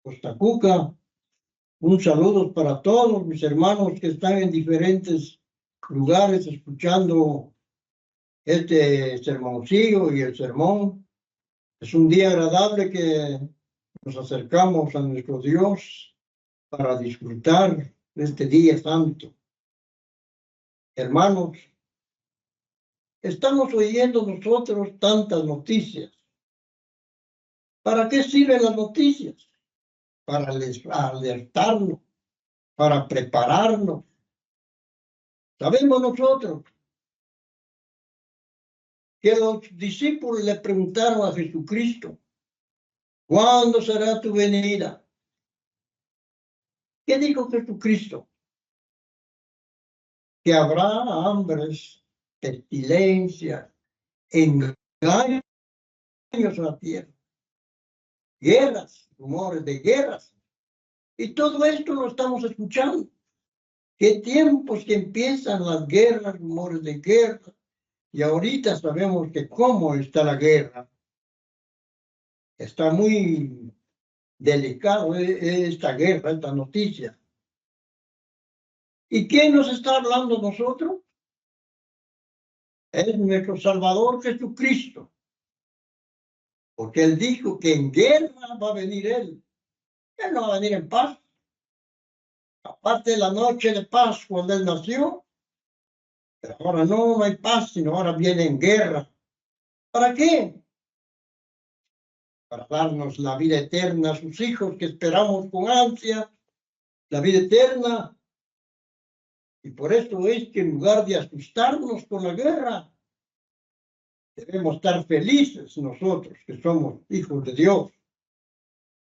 Costa Cuca. Un saludo para todos mis hermanos que están en diferentes lugares escuchando este sermoncillo y el sermón. Es un día agradable que nos acercamos a nuestro Dios para disfrutar de este día santo. Hermanos, estamos oyendo nosotros tantas noticias. ¿Para qué sirven las noticias? Para alertarnos, para prepararnos. Sabemos nosotros que los discípulos le preguntaron a Jesucristo, ¿cuándo será tu venida? ¿Qué dijo Jesucristo? Que habrá hambres, pestilencias, engaños en la tierra, guerras, rumores de guerras. Y todo esto lo estamos escuchando. ¿Qué tiempos que empiezan las guerras, rumores de guerra? Y ahorita sabemos que cómo está la guerra. Está muy delicado esta guerra, esta noticia. ¿Y quién nos está hablando nosotros? Es nuestro Salvador Jesucristo. Porque Él dijo que en guerra va a venir Él. Él no va a venir en paz. Aparte de la noche de paz cuando Él nació, pero ahora no hay paz, sino ahora viene en guerra. ¿Para qué? Para darnos la vida eterna a sus hijos que esperamos con ansia, la vida eterna. Y por eso es que en lugar de asustarnos con la guerra, debemos estar felices nosotros que somos hijos de Dios.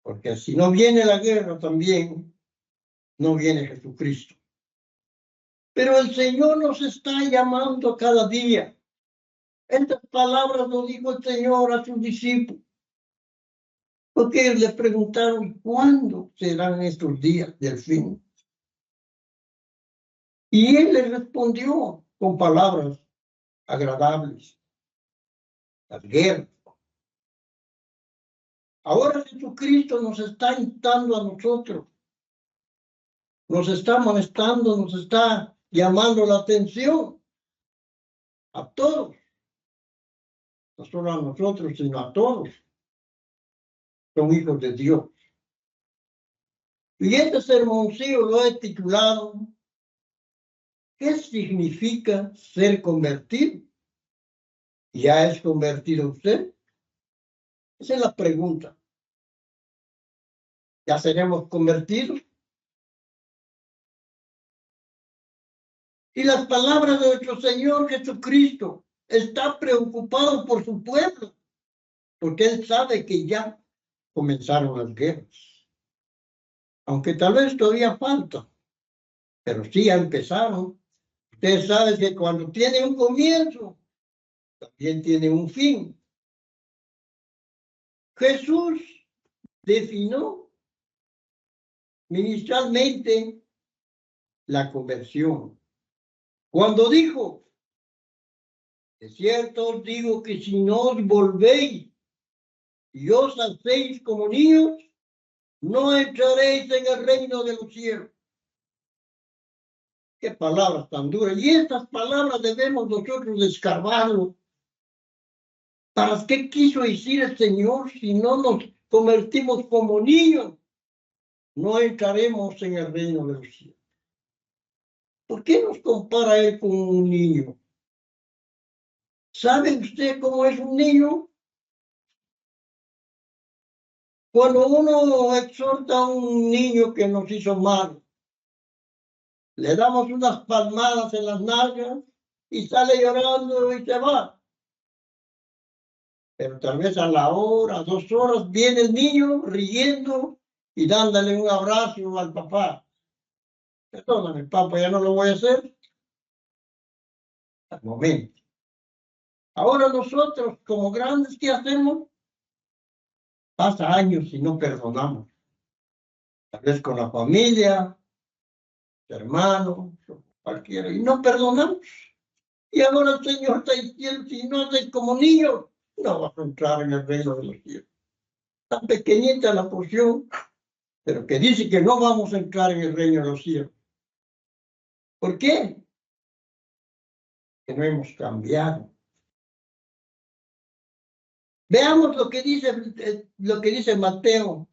Porque si no viene la guerra también, no viene Jesucristo. Pero el Señor nos está llamando cada día. Estas palabras lo dijo el Señor a sus discípulos. Porque le preguntaron, ¿cuándo serán estos días del fin? Y Él les respondió con palabras agradables. Las guerras. Ahora Jesucristo nos está instando a nosotros. Nos está molestando, nos está llamando la atención. A todos. No solo a nosotros, sino a todos. Son hijos de Dios. Y este sermoncillo lo he titulado ¿qué significa ser convertido? ¿Ya es convertido usted? Esa es la pregunta. ¿Ya seremos convertidos? Y las palabras de nuestro Señor Jesucristo está preocupado por su pueblo, porque Él sabe que ya comenzaron las guerras. Aunque tal vez todavía falta, pero sí ya empezaron. Ustedes saben que cuando tiene un comienzo, también tiene un fin. Jesús definió ministralmente la conversión. Cuando dijo, de cierto os digo que si no os volvéis y os hacéis como niños, no entraréis en el reino de los cielos. Qué palabras tan duras. Y estas palabras debemos nosotros escarbarlo. ¿Para qué quiso decir el Señor si no nos convertimos como niños? No entraremos en el reino de los cielos. ¿Por qué nos compara Él con un niño? ¿Sabe usted cómo es un niño? Cuando uno exhorta a un niño que nos hizo mal, le damos unas palmadas en las nalgas y sale llorando y se va. Pero tal vez a la hora, 2 horas, viene el niño riendo y dándole un abrazo al papá. Perdóname, papá, ya no lo voy a hacer. Al momento. Ahora nosotros, como grandes, ¿qué hacemos? Pasa años y no perdonamos. Tal vez con la familia, hermanos, cualquiera, y no perdonamos. Y ahora el Señor está diciendo, si no haces como niños, no vas a entrar en el reino de los cielos. Tan pequeñita la porción. pero que dice que no vamos a entrar en el reino de los cielos. ¿Por qué? Que no hemos cambiado. Veamos lo que dice Mateo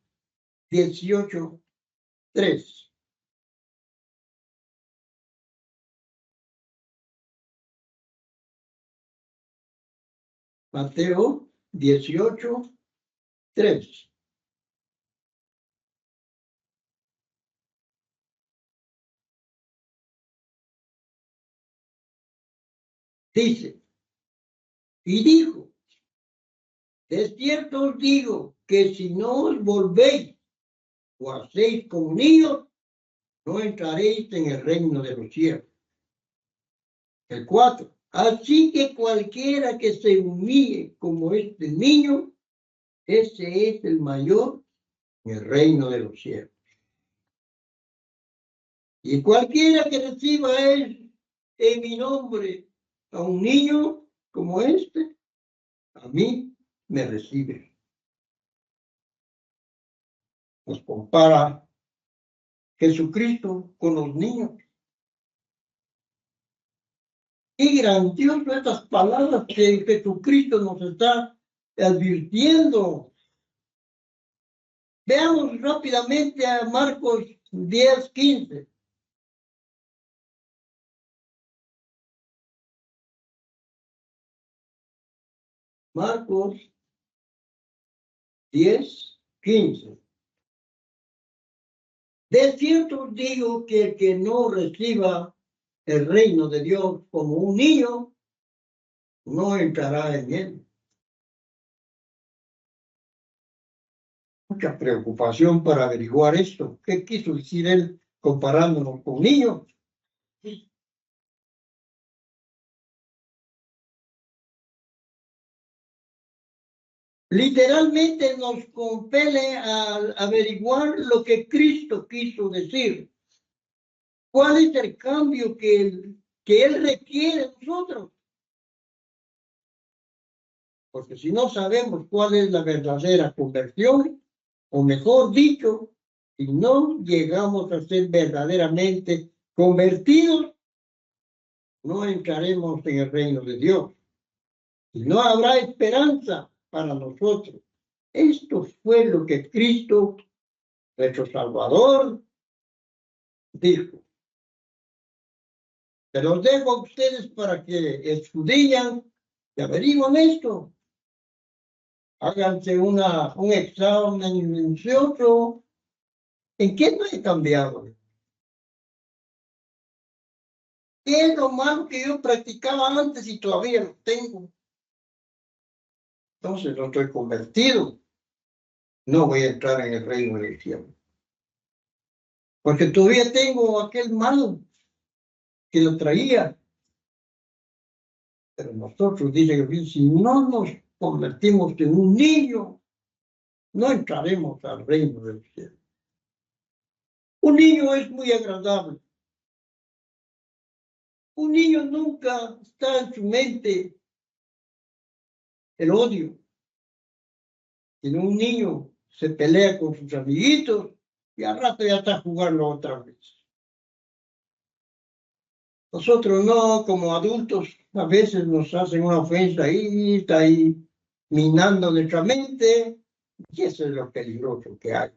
18:3. Mateo 18:3. Dice, y dijo, de cierto os digo que si no os volvéis o hacéis como niños, no entraréis en el reino de los cielos. El 4. Así que cualquiera que se humille como este niño, ese es el mayor en el reino de los cielos. Y cualquiera que reciba él en mi nombre a un niño como este, a mí me recibe. Nos compara Jesucristo con los niños. Qué grandioso estas palabras que Jesucristo nos está advirtiendo. Veamos rápidamente a Marcos 10:15. Marcos 10:15. De cierto os digo que el que no reciba el reino de Dios como un niño, no entrará en él. Mucha preocupación para averiguar esto. ¿Qué quiso decir él comparándonos con niños? Literalmente nos compele a averiguar lo que Cristo quiso decir. ¿Cuál es el cambio que Él requiere de nosotros? Porque si no sabemos cuál es la verdadera conversión, o mejor dicho, si no llegamos a ser verdaderamente convertidos, no entraremos en el reino de Dios. Y no habrá esperanza para nosotros. Esto fue lo que Cristo, nuestro Salvador, dijo. Se los dejo a ustedes para que estudian y averigüen esto. Háganse un examen minucioso. ¿En qué no he cambiado? ¿Qué es lo malo que yo practicaba antes y todavía lo tengo? Entonces no estoy convertido. No voy a entrar en el reino del cielo. Porque todavía tengo aquel malo que lo traía. Pero nosotros, dice que si no nos convertimos en un niño, no entraremos al reino del cielo. Un niño es muy agradable. Un niño nunca está en su mente el odio. Sino un niño se pelea con sus amiguitos y al rato ya está jugando otra vez. Nosotros no, como adultos, a veces nos hacen una ofensa ahí, está ahí minando nuestra mente, y eso es lo peligroso que hay.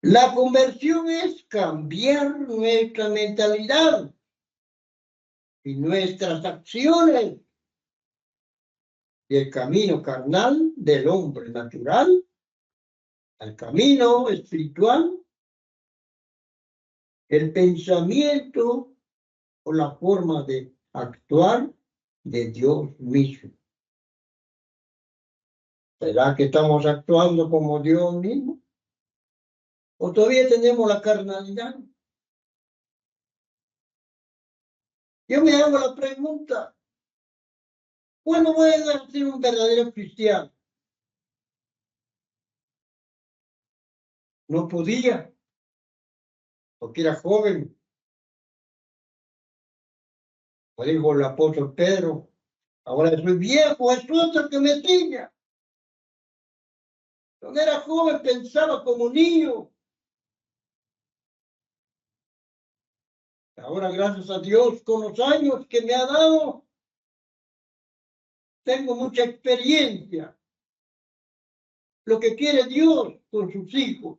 La conversión es cambiar nuestra mentalidad y nuestras acciones del camino carnal del hombre natural al camino espiritual, el pensamiento o la forma de actuar de Dios mismo. ¿Será que estamos actuando como Dios mismo? ¿O todavía tenemos la carnalidad? Yo me hago la pregunta, ¿cuándo voy a ser un verdadero cristiano? No podía, porque era joven. Como dijo el apóstol Pedro, Ahora soy viejo, es otro que me ciña. Cuando era joven pensaba como niño. Ahora, gracias a Dios, con los años que me ha dado, tengo mucha experiencia. Lo que quiere Dios con sus hijos.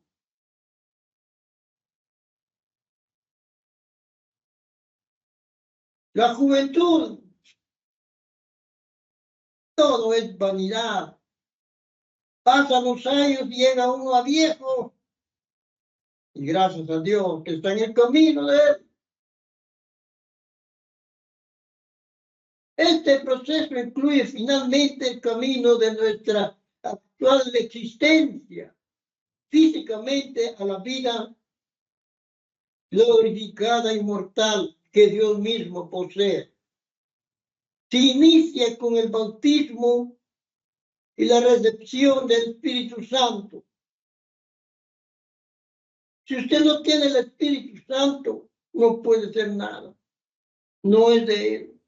La juventud, todo es vanidad. Pasan los años, llega uno a viejo, y gracias a Dios que está en el camino de él. Este proceso incluye finalmente el camino de nuestra actual existencia, físicamente a la vida glorificada e inmortal que Dios mismo posee. Se inicia con el bautismo y la recepción del Espíritu Santo. Si usted no tiene el Espíritu Santo, no puede hacer nada. No es de él.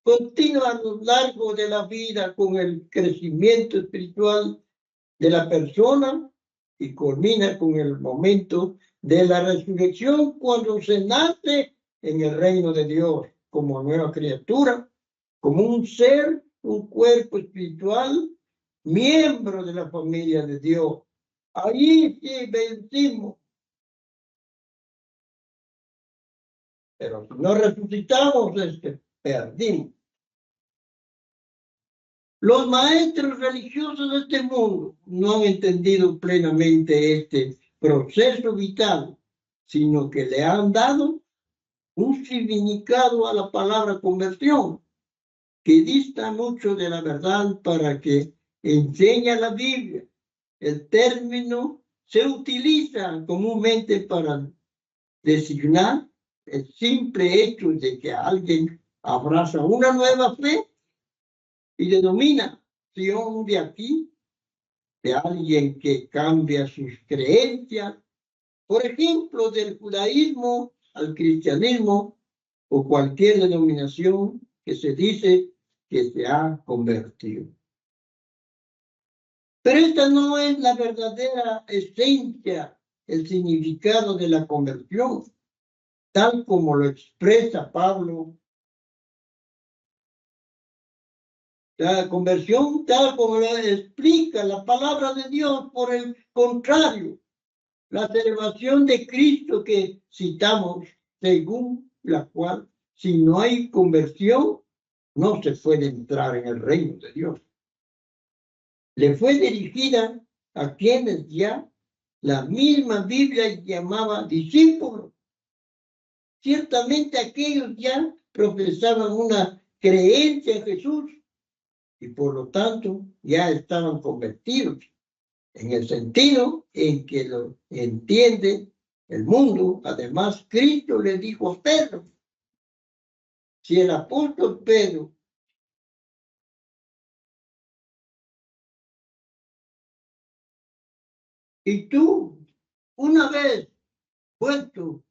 Continúa a lo largo de la vida con el crecimiento espiritual de la persona y culmina con el momento de la resurrección cuando se nace en el reino de Dios como nueva criatura, como un ser, un cuerpo espiritual, miembro de la familia de Dios. Ahí sí vencimos. Pero si no resucitamos, perdimos. Los maestros religiosos de este mundo no han entendido plenamente este proceso vital, sino que le han dado un significado a la palabra conversión, que dista mucho de la verdad para que enseña la Biblia. El término se utiliza comúnmente para designar el simple hecho de que alguien abraza una nueva fe y denominación de aquí, de alguien que cambia sus creencias, por ejemplo, del judaísmo al cristianismo o cualquier denominación que se dice que se ha convertido. Pero esta no es la verdadera esencia, el significado de la conversión, tal como lo expresa Pablo. La conversión, tal como lo explica la palabra de Dios, por el contrario, la celebración de Cristo que citamos, según la cual, si no hay conversión, no se puede entrar en el reino de Dios. Le fue dirigida a quienes ya la misma Biblia llamaba discípulos. Ciertamente aquellos ya profesaban una creencia en Jesús y por lo tanto ya estaban convertidos, en el sentido en que lo entiende el mundo. Además, Cristo le dijo a Pedro, si el apóstol Pedro y tú, una vez vuelto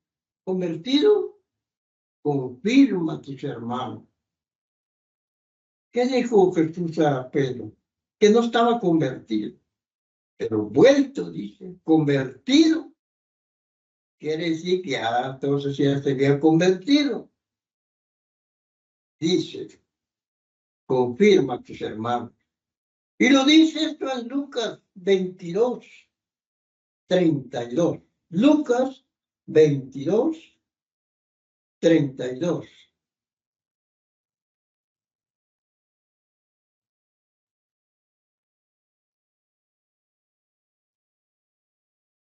convertido, confirma a tus hermanos. ¿Qué dijo Jesús a Pedro? Que no estaba convertido, pero vuelto, dice, convertido. Quiere decir que ya entonces ya se había convertido. Dice, confirma a tus hermanos. Y lo dice esto en Lucas 22, 32. Lucas 22, 32.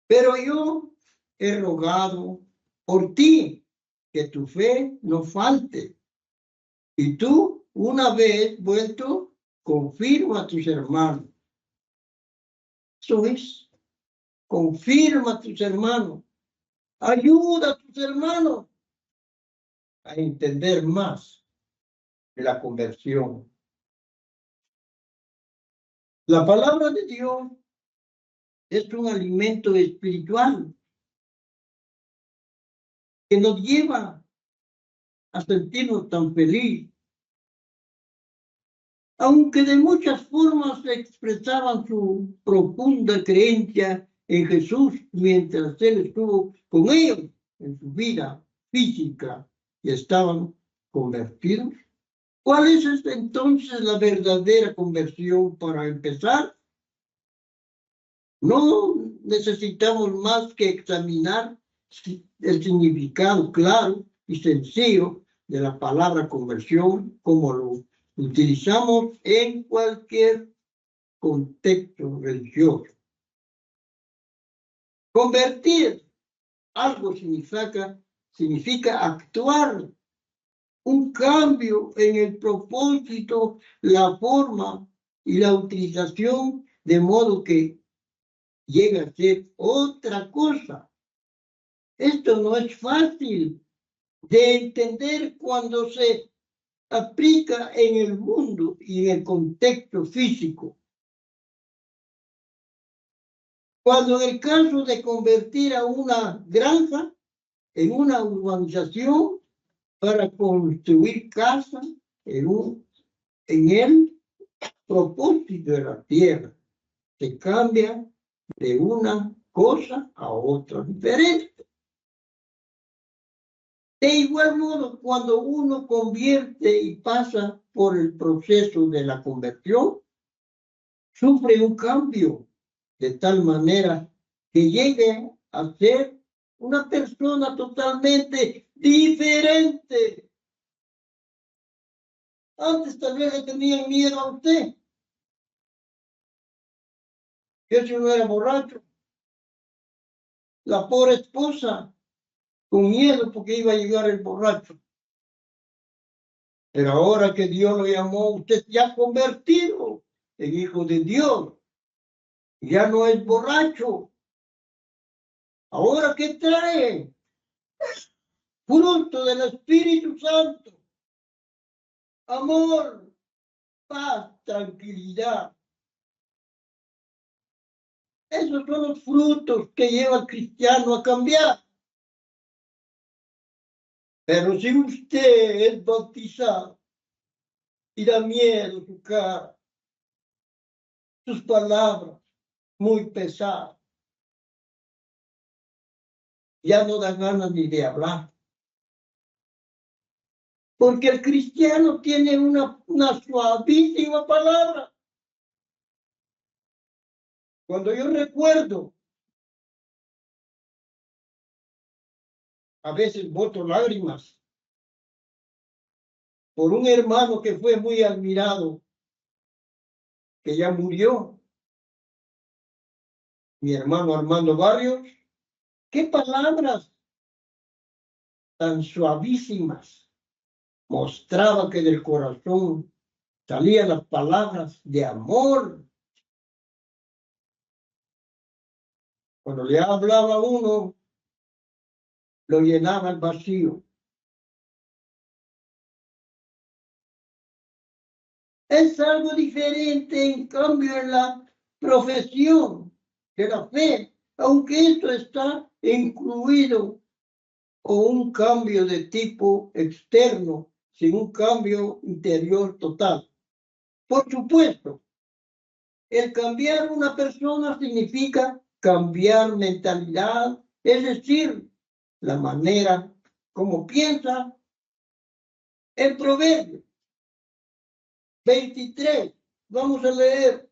Pero yo he rogado por ti que tu fe no falte. Y tú, una vez vuelto, confirma a tus hermanos. Eso es, confirma a tus hermanos. Ayuda a tus hermanos a entender más de la conversión. La palabra de Dios es un alimento espiritual que nos lleva a sentirnos tan felices, aunque de muchas formas expresaban su profunda creencia en Jesús mientras él estuvo con ellos en su vida física y estaban convertidos. ¿Cuál es entonces la verdadera conversión? Para empezar, no necesitamos más que examinar el significado claro y sencillo de la palabra conversión, como lo utilizamos en cualquier contexto religioso. Convertir algo significa actuar un cambio en el propósito, la forma y la utilización, de modo que llega a ser otra cosa. Esto no es fácil de entender cuando se aplica en el mundo y en el contexto físico. Cuando en el caso de convertir a una granja en una urbanización para construir casas en el propósito de la tierra, se cambia de una cosa a otra diferente. De igual modo, cuando uno convierte y pasa por el proceso de la conversión, sufre un cambio de tal manera que llegue a ser una persona totalmente diferente. Antes tal vez le tenían miedo a usted, que si no era borracho. La pobre esposa, con miedo porque iba a llegar el borracho. Pero ahora que Dios lo llamó, usted ya convertido en hijo de Dios. Ya no es borracho. Ahora, ¿qué trae? Fruto del Espíritu Santo. Amor, paz, tranquilidad. Esos son los frutos que lleva al cristiano a cambiar. Pero si usted es bautizado y da miedo su cara, sus palabras muy pesadas, ya no da ganas ni de hablar. Porque el cristiano tiene una suavísima palabra. Cuando yo recuerdo, a veces boto lágrimas por un hermano que fue muy admirado, que ya murió, mi hermano Armando Barrios. Qué palabras tan suavísimas. Mostraba que del corazón salían las palabras de amor. Cuando le hablaba a uno, lo llenaba el vacío. Es algo diferente, en cambio, en la profesión de la fe, aunque esto está incluido con un cambio de tipo externo, sin un cambio interior total. Por supuesto, el cambiar una persona significa cambiar mentalidad, es decir, la manera como piensa. En Proverbios 23, vamos a leer.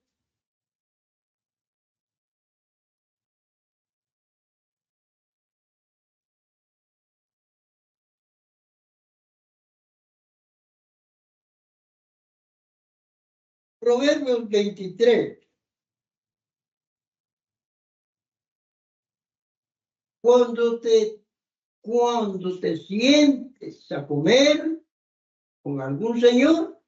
Proverbios 23. Cuando te sientes a comer con algún señor,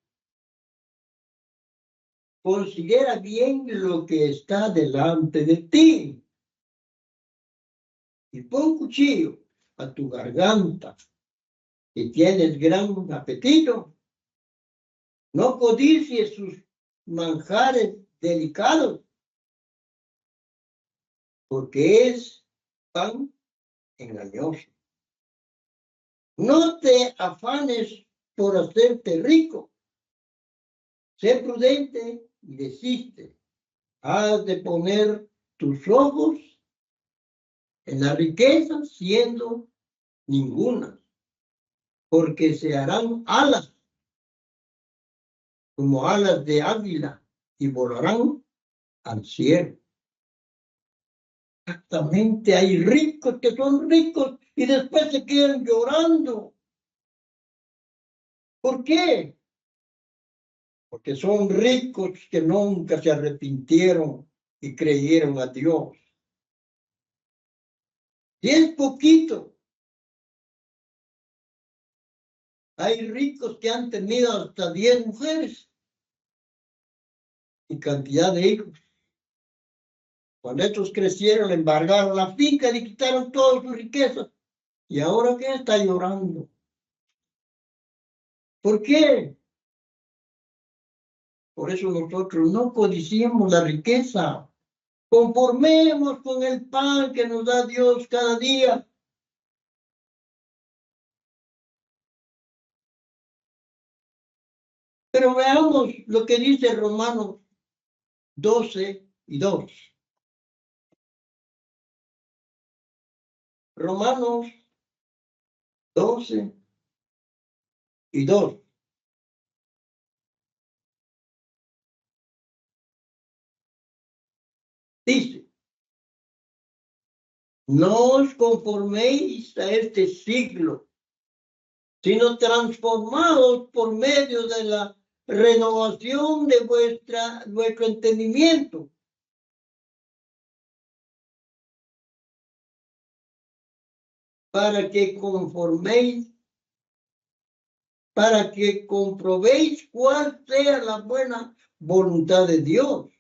considera bien lo que está delante de ti y pon cuchillo a tu garganta. Si tienes gran apetito, no codicies sus manjares delicados, porque es pan engañoso. No te afanes por hacerte rico, sé prudente y desiste. Has de poner tus ojos en la riqueza, siendo ninguna, porque se harán alas, como alas de águila, y volarán al cielo. Exactamente, hay ricos que son ricos y después se quedan llorando. ¿Por qué? Porque son ricos que nunca se arrepintieron y creyeron a Dios. Y es poquito. Hay ricos que han tenido hasta 10 mujeres y cantidad de hijos. Cuando estos crecieron, le embargaron la finca, le quitaron toda su riqueza. ¿Y ahora qué? Está llorando. ¿Por qué? Por eso nosotros no codiciemos la riqueza. Conformemos con el pan que nos da Dios cada día. Pero veamos lo que dice Romanos 12:2. Romanos 12:2. Dice, no os conforméis a este siglo, sino transformados por medio de la renovación de vuestro entendimiento, para que comprobéis cuál sea la buena voluntad de Dios,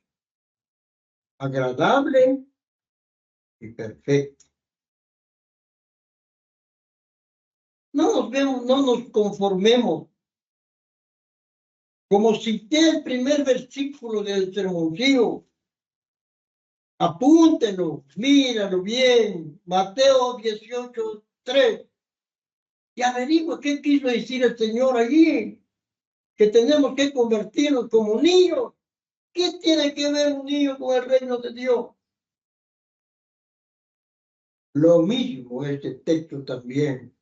agradable y perfecta. No nos conformemos. Como cité el primer versículo del sermoncillo, apúntenlo, míralo bien, Mateo 18:3, y averigua qué quiso decir el Señor allí, que tenemos que convertirnos como niños. ¿Qué tiene que ver un niño con el reino de Dios? Lo mismo este texto también.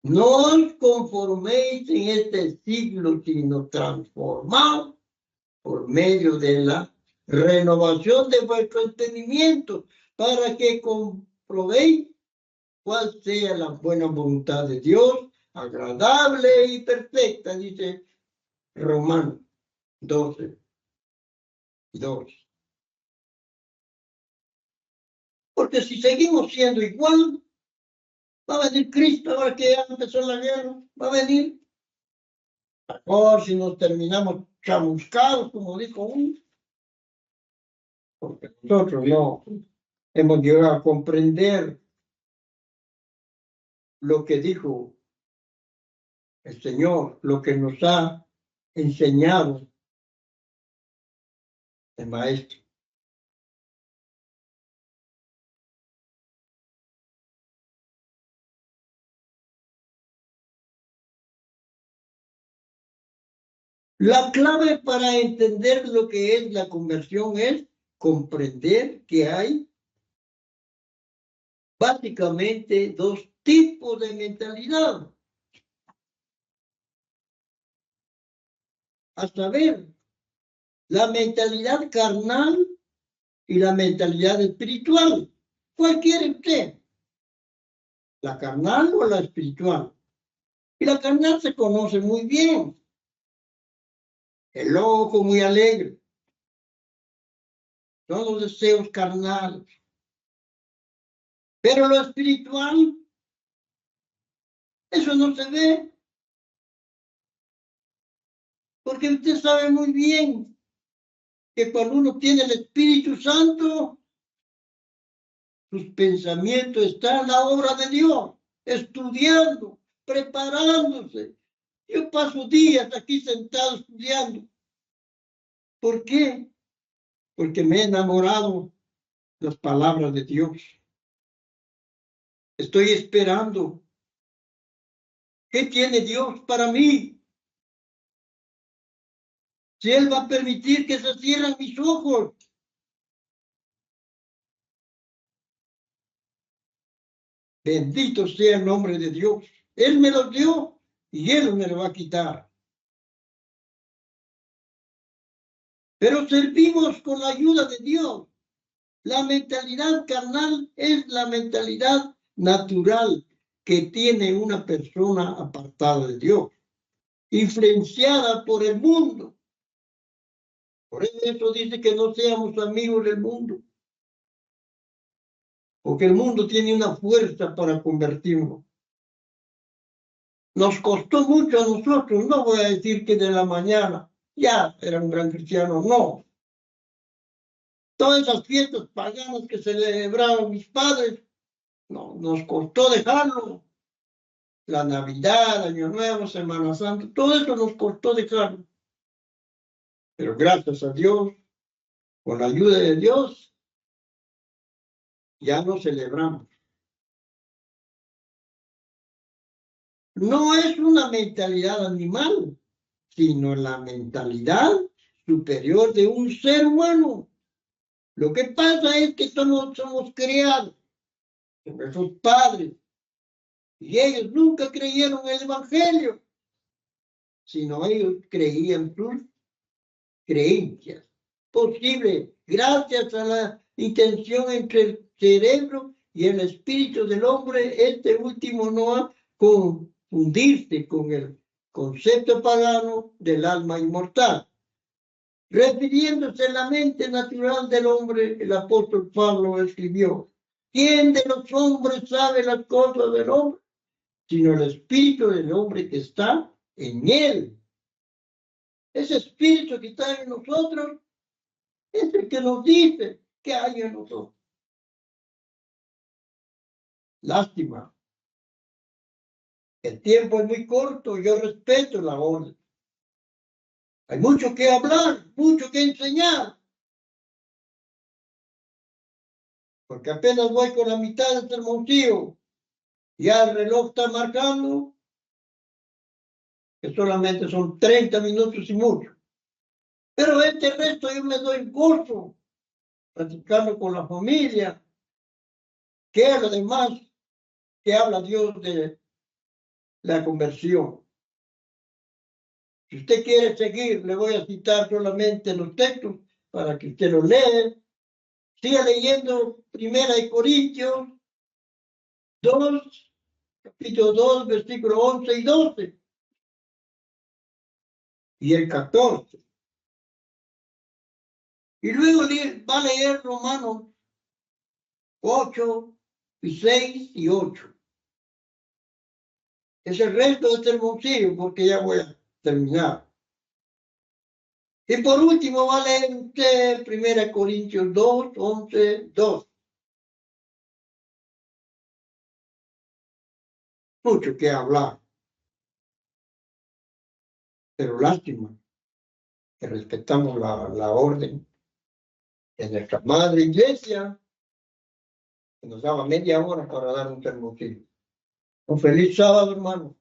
No os conforméis en este siglo, sino transformaos por medio de la renovación de vuestro entendimiento, para que comprobéis cuál sea la buena voluntad de Dios, agradable y perfecta, dice Romanos 12:2. Porque si seguimos siendo igual, va a venir Cristo, ahora que ya empezó la guerra, va a venir. Mejor si nos terminamos chamuscados, como dijo uno, porque nosotros no hemos llegado a comprender lo que dijo el Señor, lo que nos ha enseñado el Maestro. La clave para entender lo que es la conversión es comprender que hay básicamente dos tipos de mentalidad. A saber, la mentalidad carnal y la mentalidad espiritual. ¿Cuál quiere usted? ¿La carnal o la espiritual? Y la carnal se conoce muy bien. El loco muy alegre. Son los deseos carnales. Pero lo espiritual, eso no se ve. Porque usted sabe muy bien que cuando uno tiene el Espíritu Santo, sus pensamientos están en la obra de Dios, estudiando, preparándose. Yo paso días aquí sentado estudiando. ¿Por qué? Porque me he enamorado de las palabras de Dios. Estoy esperando ¿Qué tiene Dios para mí? Si Él va a permitir que se cierren mis ojos. Bendito sea el nombre de Dios. Él me los dio y Él me lo va a quitar. Pero servimos con la ayuda de Dios. La mentalidad carnal es la mentalidad natural que tiene una persona apartada de Dios, influenciada por el mundo. Por eso dice que no seamos amigos del mundo, porque el mundo tiene una fuerza para convertirnos. Nos costó mucho a nosotros, no voy a decir que de la mañana ya era un gran cristiano, no. Todas esas fiestas paganas que celebraban mis padres, no, nos costó dejarlo. La Navidad, Año Nuevo, Semana Santa, todo eso nos costó dejarlo. Pero gracias a Dios, con la ayuda de Dios, ya lo celebramos. No es una mentalidad animal, sino la mentalidad superior de un ser humano. Lo que pasa es que somos creados por nuestros padres y ellos nunca creyeron el Evangelio, sino ellos creían sus creencias. Posible, gracias a la intención entre el cerebro y el espíritu del hombre, este último no va a confundirse con el concepto pagano del alma inmortal. Refiriéndose a la mente natural del hombre, el apóstol Pablo escribió: ¿quién de los hombres sabe las cosas del hombre? Sino el espíritu del hombre que está en él. Ese espíritu que está en nosotros es el que nos dice qué hay en nosotros. Lástima. El tiempo es muy corto, yo respeto la orden. Hay mucho que hablar, mucho que enseñar. Porque apenas voy con la mitad del sermoncillo. Ya el reloj está marcando que solamente son 30 minutos y mucho. Pero este resto yo me doy gozo platicando con la familia, que es lo demás que habla Dios de la conversión. Si usted quiere seguir, le voy a citar solamente los textos para que usted los lea. Siga leyendo 1 Corintios 2, capítulo 2, versículos 11 y 12. Y el 14. Y luego va a leer Romanos 8, y 6 y 8. Es el resto de este sermoncillo, porque ya voy a terminar. Y por último va a leer usted 1 Corintios 2, 11, 2. Mucho que hablar. Pero lástima que respetamos la orden de nuestra madre iglesia, que nos daba media hora para dar un sermoncillo. Un feliz sábado, hermano.